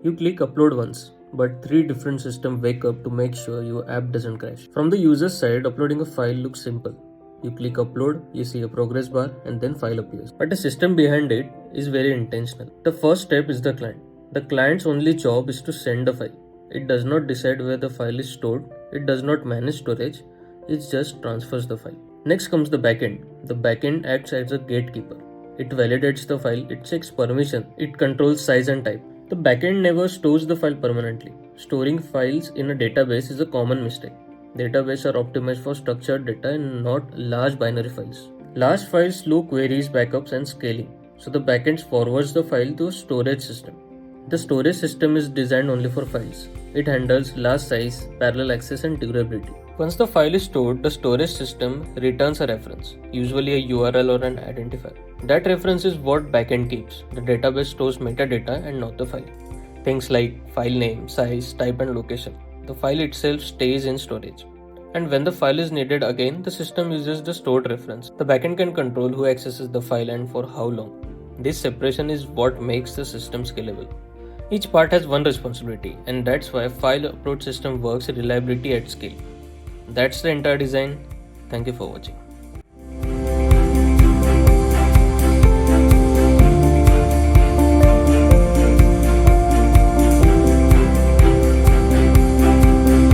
You click upload once, but 3 different systems wake up to make sure your app doesn't crash. From the user side, uploading a file looks simple. You click upload, you see a progress bar, and then file appears. But the system behind it is very intentional. The first step is the client. The client's only job is to send the file. It does not decide where the file is stored, it does not manage storage, it just transfers the file. Next comes the backend. The backend acts as a gatekeeper. It validates the file, it checks permission, it controls size and type. The backend never stores the file permanently. Storing files in a database is a common mistake. Databases are optimized for structured data and not large binary files. Large files slow queries, backups, and scaling, so the backend forwards the file to a storage system. The storage system is designed only for files. It handles large size, parallel access, and durability. Once the file is stored, the storage system returns a reference, usually a URL or an identifier. That reference is what backend keeps. The database stores metadata and not the file. Things like file name, size, type, and location. The file itself stays in storage. And when the file is needed again, the system uses the stored reference. The backend can control who accesses the file and for how long. This separation is what makes the system scalable. Each part has one responsibility, and that's why file upload system works reliability at scale. That's the entire design. Thank you for watching.